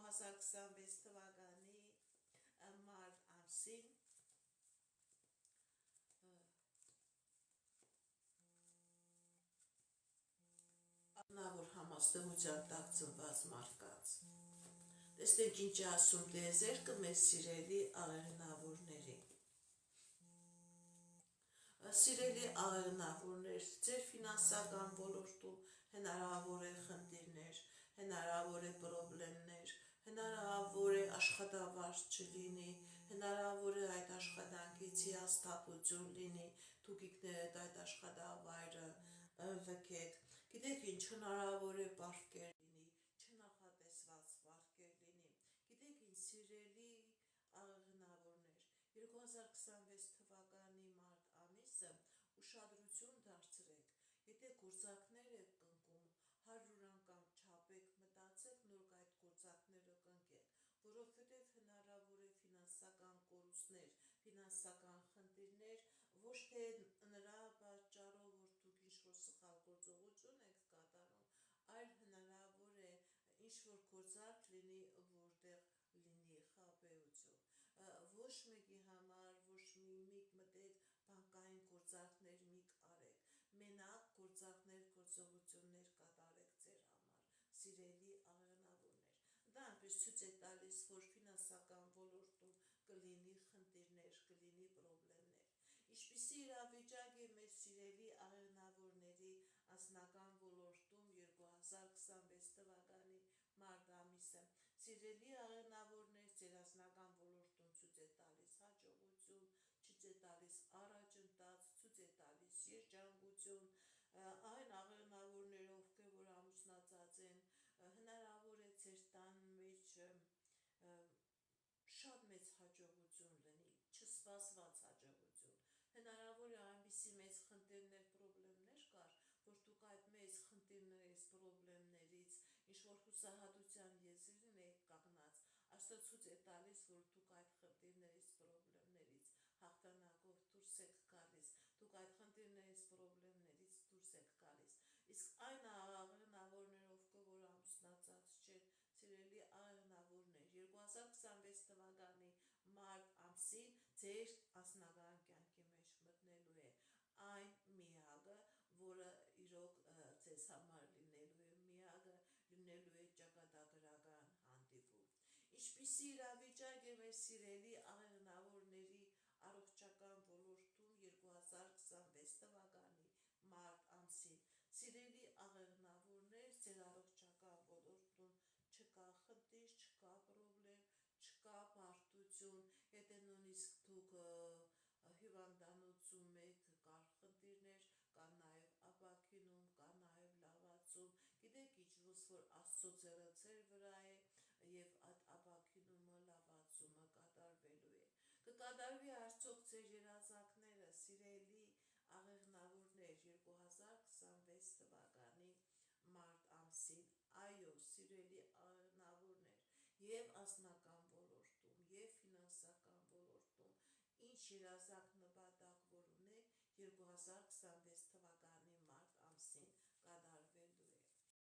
2026 թվականի մարտ ամսին Նավոր համաստեղության տակ ծնված մարդկանց։ Տեսնենք ինչ ասում տիեզերքը մեզ սիրելի աղեղնավորներին։ Սիրելի աղեղնավորներ, ձեր ֆինանսական ոլորտում հնարավոր է խնդիրներ, հնարավոր է պրոբլեմներ, հնարավոր է աշխատավարձ չլինի, հնարավոր է այդ աշխատանքից հիասթափություն լինի, դուք ինքներդ այդ աշխատավայրը լքեք, գիտեք ինչ հնարավոր է պարտքեր լինի, չնախատեսված պարտքեր լինի, գիտեք ինչ սիրելի աղեղնավորներ, 2026 թվականի մարտ ամիսը ուշադրություն դարձրեք, եթե գործակներ եք կնքում, 100 անգամ չափեք, մտածեք նոր այդ գործակները կնքեք, որովհետև հնարավոր է ֆինանսական կորուստներ, ֆինանսական խնդիրներ, ոչ թե նրա պատճառով, որ դուք ինչ-որ սխալ գործողություն եք կատարում, այլ հնարավոր է ինչ-որ գործակ լինի, որտեղ լինի խաբեություն, ոչ մեկի համար, ոչ մի մտեք բանկային գործակներ մի արեք, մենակ գործակներ, գործողություններ կատարեք ձեր համար, սիրելի աղեղնավորներ, դա այնպես ցույց է տալիս, որ ֆինանսական ոլորտում կլինի խնդիրներ, կլինի պրոբլեմներ, ինչպիսի իրավիճակ է մեր սիրելի աղեղնավորների անձնական ոլորտում 2026 թվականի մարտ ամիսը, սիրելի աղեղնավորներ, ձեր անձնական ոլորտում ցույց է տալիս հաջողություն, ցույց է տալիս առաջընթաց, ցույց է տալիս երջանկություն, այն աղեղնավորները, ովքեր որ ամուսնացած են, հնարավոր է ձեր տան մեջ շատ մեծ հաջողություն լինի, չսպասված հաջողություն, հնարավոր է այնպիսի մեծ խնդիրներ, պրոբլեմներ կար, որ դուք այդ մեծ խնդիրներից, պրոբլեմներից, ինչ-որ հուսահատության եզրին եք կանգնած, Աստված ցույց է տալիս, որ դուք այդ խնդիրներից, պրոբլեմներից հաղթանակով դուրս եք գալիս, դուք այդ խնդիրներից, պրոբլեմներից դուրս եք գալիս, իսկ այն աղեղնավորները, ովքեր որ ամուսնացած չեն, սիրելի աղեղնավորներ, 2026 թվականի մարտ ամսին ձեր անձնական կյանքի մեջ մտնելու է այն միակը, որը իրոք ձեզ համար լինելու է միակը, լինելու է ճակատագրական հանդիպում։ Ինչպիսի իրավիճակ է մեր սիրելի աղեղնավորների առողջական ոլորտում 2026 թվականի մարտ ամսին։ Սիրելի աղեղնավորներ, ձեր առողջական ոլորտում չկա խնդիր, չկա պրոբլեմ, չկա բարդություն, եթե նույնիսկ դուք հիվանդանոցում եք, կար խնդիրներ, կան նաև ապաքինում, կա նաև լավացում, գիտեք ինչ, ոնց որ Աստծո ձեռը ձեր վրա է եւ այդ ապաքինումը, լավացումը կատարվելու է։ Կկատարվի արդյոք ձեր երազանքները, սիրելի աղեղնավորներ 2026 թվականի մարտ ամսին, այո, սիրելի աղեղնավորներ, եւ անձնական ոլորտում, եւ ֆինանսական ոլորտում, ինչ երազանք նպատակ որ ունեք 2026